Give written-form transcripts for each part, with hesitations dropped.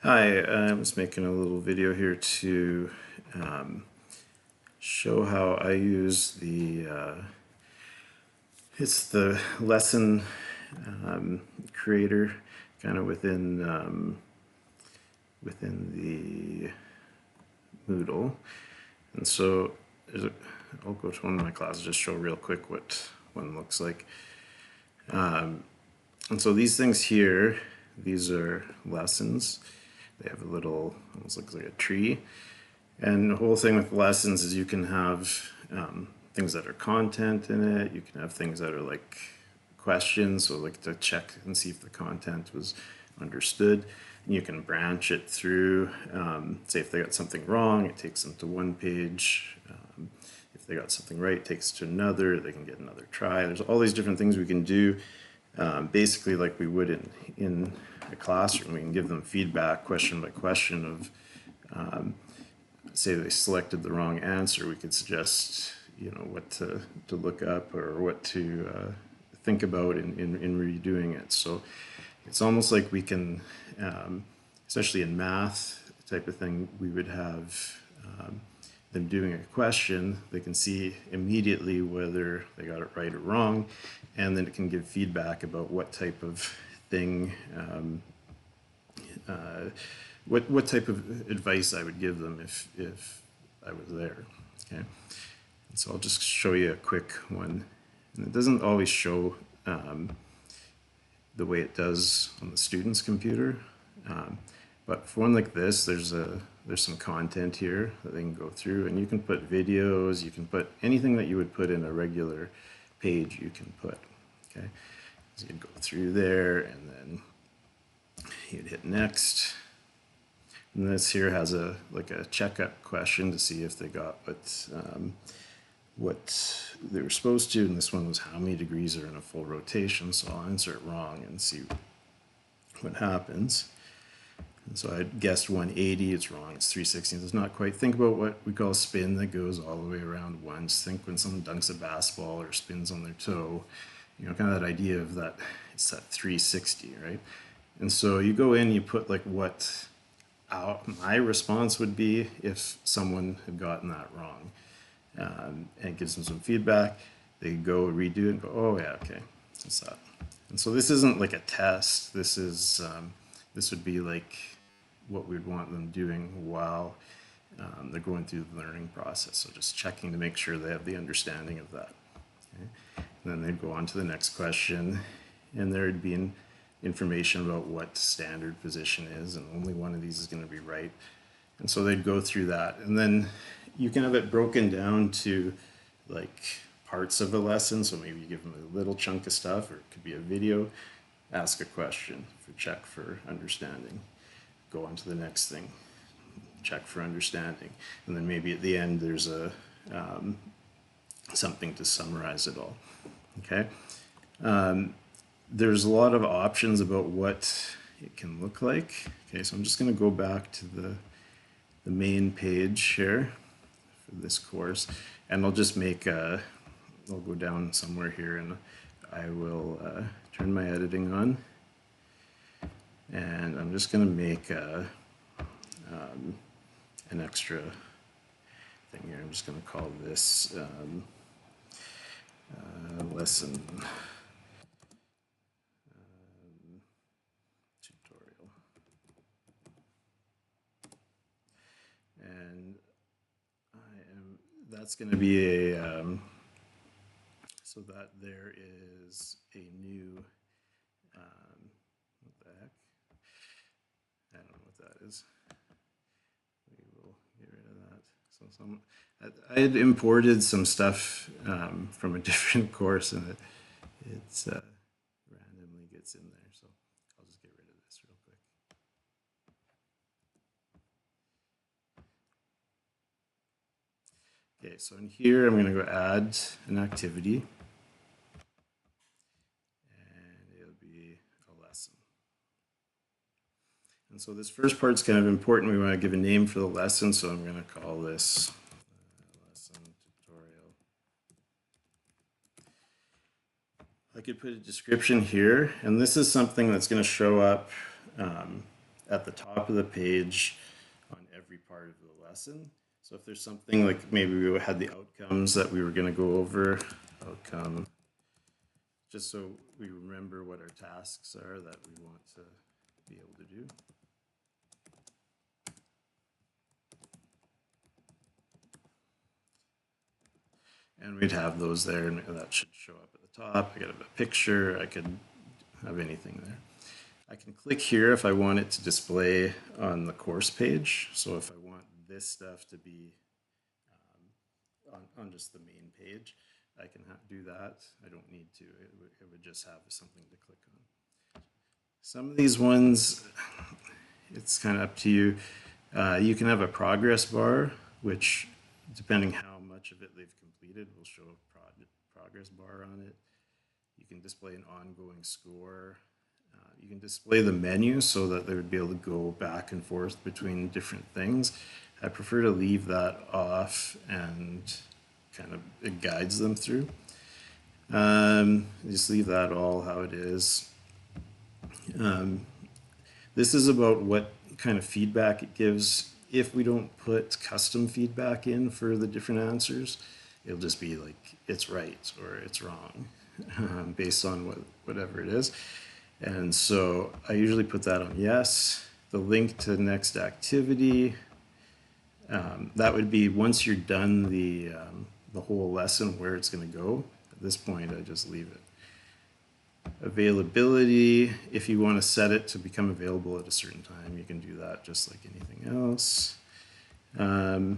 Hi, I was making a little video here to um, show how I use it's the lesson creator kind of within the Moodle. And so I'll go to one of my classes, just show real quick what one looks like. And so these things here, these are lessons. They have a little, almost looks like a tree. And the whole thing with lessons is you can have things that are content in it. You can have things that are like questions, so like to check and see if the content was understood. And you can branch it through. Say if they got something wrong, it takes them to one page. If they got something right, it takes to another. They can get another try. There's all these different things we can do. Basically, like we would in a classroom, we can give them feedback question by question of say they selected the wrong answer, we could suggest, what to look up or what to think about in redoing it. So it's almost like we can, especially in math type of thing, we would have them doing a question. They can see immediately whether they got it right or wrong, and then it can give feedback about what type of thing what type of advice I would give them if I was there. Okay, and so I'll just show you a quick one, and it doesn't always show the way it does on the student's computer, but for one like this, there's some content here that they can go through, and you can put videos, you can put anything that you would put in a regular page, you can put. Okay, so you'd go through there, and then you'd hit next. And this here has a checkup question to see if they got what they were supposed to. And this one was how many degrees are in a full rotation. So I'll insert wrong and see what happens. And so I guessed 180. It's wrong. It's 360. It's not quite. Think about what we call spin that goes all the way around once. Think when someone dunks a basketball or spins on their toe. Kind of that idea of that. It's that 360, right? And so you go in, you put like what my response would be if someone had gotten that wrong, and it gives them some feedback. They could go redo it and go, oh yeah, okay, that's that. And so this isn't like a test. This would be like what we'd want them doing while they're going through the learning process. So just checking to make sure they have the understanding of that. Okay? And then they'd go on to the next question, and there'd be information about what standard position is, and only one of these is going to be right. And so they'd go through that, and then you can have it broken down to like parts of a lesson. So maybe you give them a little chunk of stuff, or it could be a video. Ask a question for check for understanding. Go on to the next thing, check for understanding, and then maybe at the end there's a something to summarize it all. Okay. There's a lot of options about what it can look like. Okay, so I'm just going to go back to the main page here for this course, and I'll just I'll go down somewhere here, and I will turn my editing on, and I'm just going to make an extra thing here. I'm just going to call this lesson tutorial. And that's going to be a, so that there is a new, what the heck? I don't know what that is. We will get rid of that. So I had imported some stuff from a different course, and it's randomly gets in there. So I'll just get rid of this real quick. Okay, so in here, I'm going to go add an activity, and it'll be a lesson. And so this first part's kind of important. We want to give a name for the lesson, so I'm going to call this lesson tutorial. I could put a description here, and this is something that's going to show up at the top of the page on every part of the lesson. So if there's something like maybe we had the outcomes that we were going to go over, outcome, just so we remember what our tasks are that we want to be able to do. And we'd have those there, and that should show up at the top. I could have a picture, I could have anything there. I can click here if I want it to display on the course page. So if I want this stuff to be on just the main page, I can do that. I don't need to. It would just have something to click on. Some of these ones, it's kind of up to you. You can have a progress bar, which, depending how much of it they've completed, will show a progress bar on it. You can display an ongoing score. You can display the menu so that they would be able to go back and forth between different things. I prefer to leave that off, and kind of it guides them through. Just leave that all how it is. This is about what kind of feedback it gives. If we don't put custom feedback in for the different answers, it'll just be like it's right or it's wrong based on whatever it is. And so I usually put that on yes. The link to the next activity, that would be once you're done the whole lesson where it's going to go. At this point, I just leave it. Availability, if you want to set it to become available at a certain time, you can do that just like anything else. Let's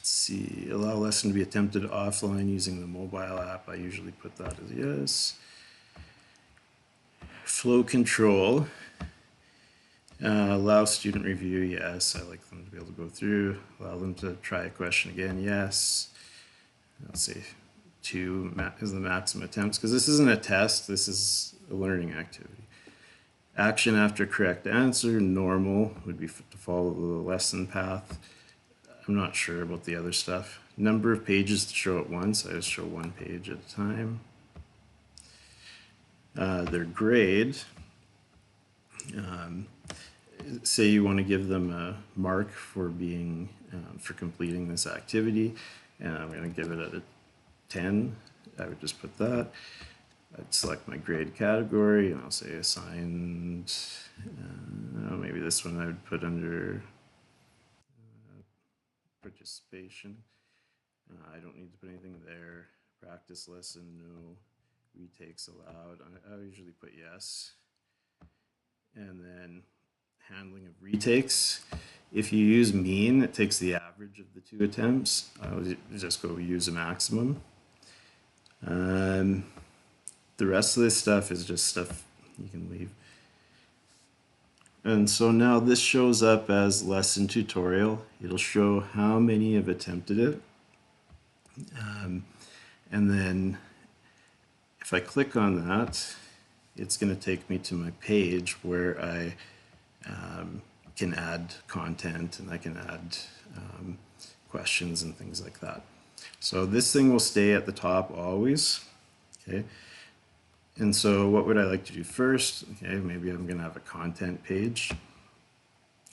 see, allow lesson to be attempted offline using the mobile app. I usually put that as yes. Flow control, allow student review, yes. I like them to be able to go through. Allow them to try a question again, yes. Let's see. 2 is the maximum attempts, because this isn't a test, this is a learning activity. Action after correct answer, normal, would be to follow the lesson path. I'm not sure about the other stuff. Number of pages to show at once, I just show 1 page at a time. Their grade, say you want to give them a mark for being, for completing this activity, and I'm going to give it a 10, I would just put that. I'd select my grade category and I'll say assigned, maybe this one I would put under participation. I don't need to put anything there. Practice lesson, no. Retakes allowed. I usually put yes. And then handling of retakes. If you use mean, it takes the average of the 2 attempts. I would just go use a maximum. The rest of this stuff is just stuff you can leave. And so now this shows up as lesson tutorial. It'll show how many have attempted it. And then if I click on that, it's going to take me to my page where I can add content, and I can add questions and things like that. So this thing will stay at the top always, okay? And so what would I like to do first? Okay, maybe I'm going to have a content page.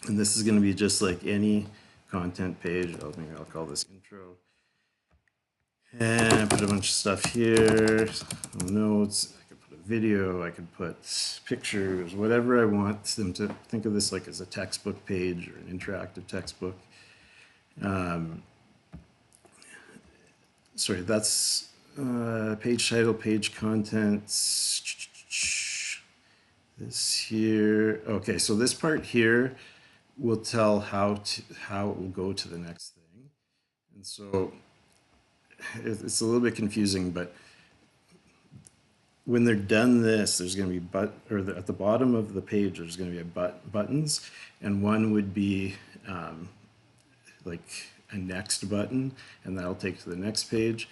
And this is going to be just like any content page. Maybe I'll call this intro. And put a bunch of stuff here, notes. I could put a video, I could put pictures, whatever I want them to think of this like as a textbook page or an interactive textbook. Sorry, that's page title, page contents. This here. Okay, so this part here will tell how it will go to the next thing. And so it's a little bit confusing, but when they're done this, there's going to be at the bottom of the page, there's going to be buttons, and one would be like a next button, and that'll take to the next page.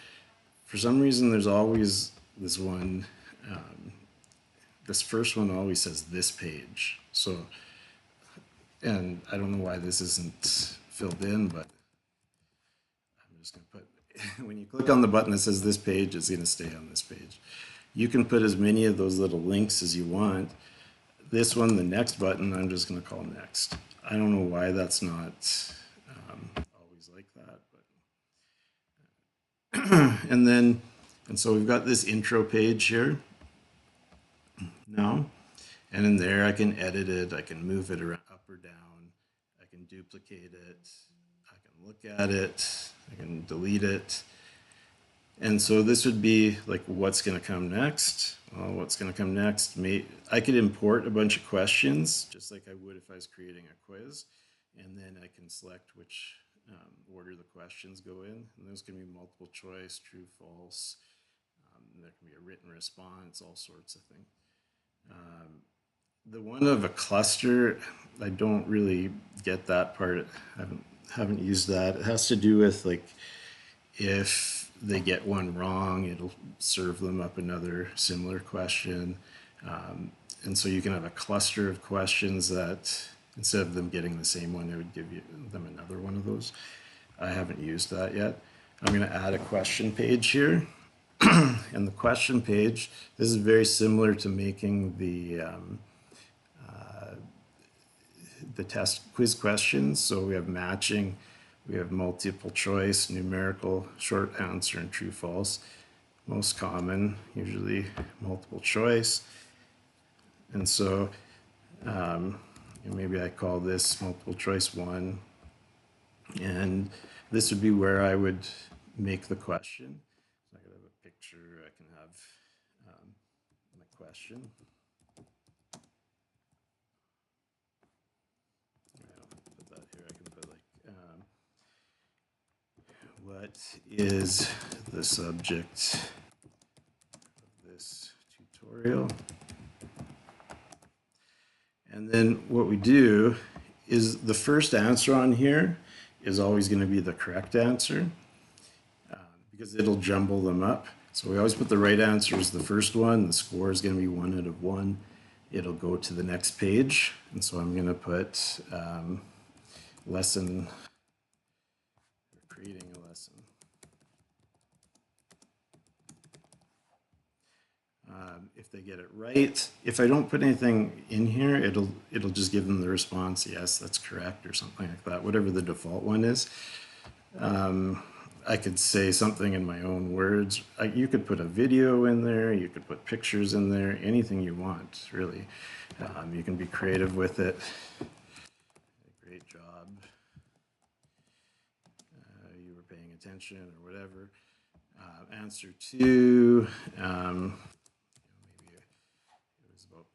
For some reason, there's always this one, this first one always says this page. So, and I don't know why this isn't filled in, but I'm just going to put, when you click on the button that says this page, it's going to stay on this page. You can put as many of those little links as you want. this one, the next button, I'm just going to call next. I don't know why that's not always like that, but and so we've got this intro page here now, and in there I can edit it, I can move it around up or down, I can duplicate it, I can look at it, I can delete it. And so this would be like what's going to come next. Well, what's going to come next? I could import a bunch of questions just like I would if I was creating a quiz. And then I can select which order the questions go in. And those can be multiple choice, true, false. There can be a written response, all sorts of things. The one of a cluster, I don't really get that part. I haven't used that. It has to do with like if they get one wrong, it'll serve them up another similar question. And so you can have a cluster of questions that instead of them getting the same one, it would give them another one of those. I haven't used that yet. I'm going to add a question page here. And the question page, this is very similar to making the test quiz questions. So we have matching, we have multiple choice, numerical, short answer, and true false. Most common, usually multiple choice. And so maybe I call this multiple choice 1. And this would be where I would make the question. So I could have a picture, I can have my question. Put that here, I can put like, what is the subject of this tutorial? And then what we do is the first answer on here is always going to be the correct answer because it'll jumble them up. So we always put the right answer as the first one. The score is going to be 1 out of 1. It'll go to the next page. And so I'm going to put lesson, creating a lesson. If they get it right, if I don't put anything in here, it'll just give them the response, yes, that's correct, or something like that, whatever the default one is. I could say something in my own words. You could put a video in there, you could put pictures in there, anything you want, really. You can be creative with it. Great job. You were paying attention, or whatever. Answer 2.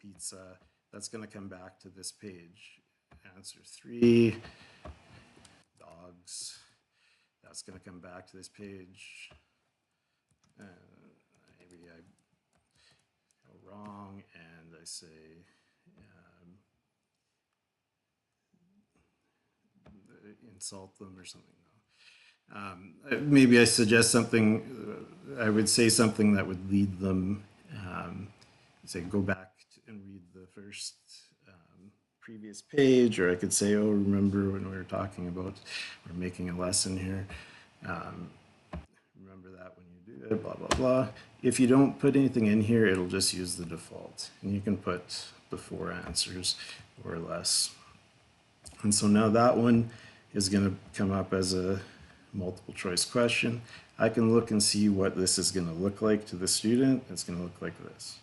Pizza, that's going to come back to this page. Answer 3, dogs, that's going to come back to this page. Maybe I go wrong and I say insult them or something. Maybe I suggest something, I would say something that would lead them, say go back and read the first previous page, or I could say, oh, remember when we were talking about, we're making a lesson here, remember that when you do it, blah, blah, blah. If you don't put anything in here, it'll just use the default, and you can put the 4 answers or less. And so now that one is going to come up as a multiple choice question. I can look and see what this is going to look like to the student. It's going to look like this.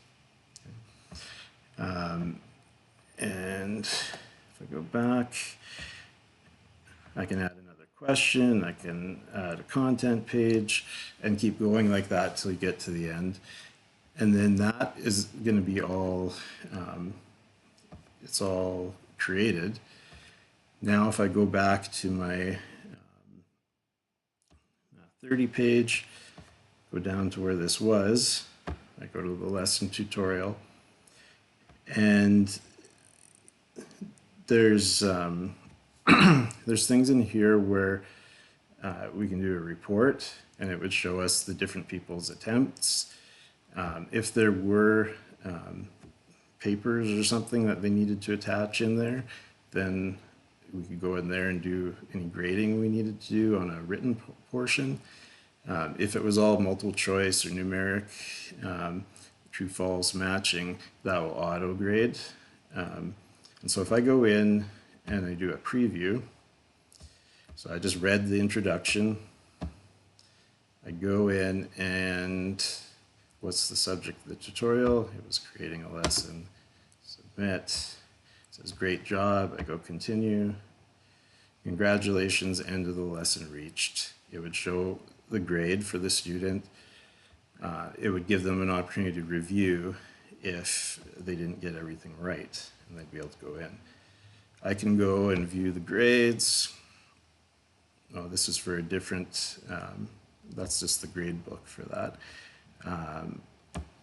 And if I go back, I can add another question, I can add a content page, and keep going like that till you get to the end. And then that is going to be all, it's all created. Now if I go back to my 30 page, go down to where this was, I go to the lesson tutorial, and there's there's things in here where we can do a report, and it would show us the different people's attempts. If there were papers or something that they needed to attach in there, then we could go in there and do any grading we needed to do on a written portion. If it was all multiple choice or numeric, true false matching, that will auto grade. And so if I go in and I do a preview, so I just read the introduction, I go in and what's the subject of the tutorial? It was creating a lesson. Submit. It says great job. I go continue. Congratulations, end of the lesson reached. It would show the grade for the student. It would give them an opportunity to review if they didn't get everything right, and they'd be able to go in. I can go and view the grades. Oh, this is for a different, that's just the grade book for that.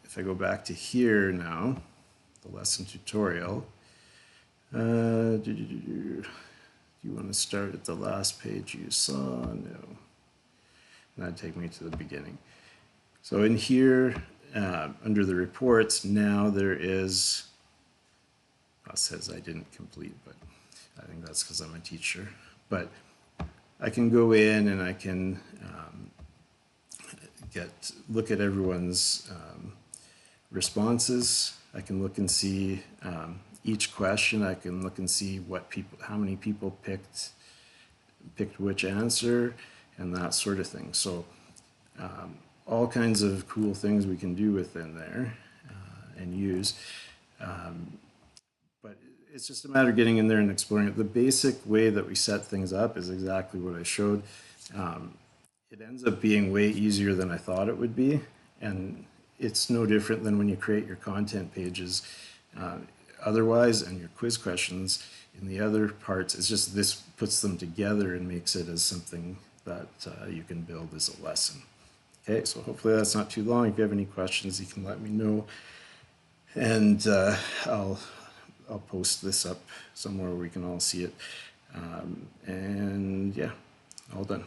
If I go back to here now, the lesson tutorial, do you want to start at the last page you saw? No. That'd take me to the beginning. So in here, under the reports, now there is, well, it says I didn't complete, but I think that's because I'm a teacher. But I can go in and I can look at everyone's responses. I can look and see each question. I can look and see how many people picked which answer, and that sort of thing. So all kinds of cool things we can do within there and use. But it's just a matter of getting in there and exploring it. The basic way that we set things up is exactly what I showed. It ends up being way easier than I thought it would be, and it's no different than when you create your content pages otherwise, and your quiz questions in the other parts. It's just this puts them together and makes it as something that you can build as a lesson. Okay, so hopefully that's not too long. If you have any questions, you can let me know, and I'll post this up somewhere where we can all see it. And yeah, all done.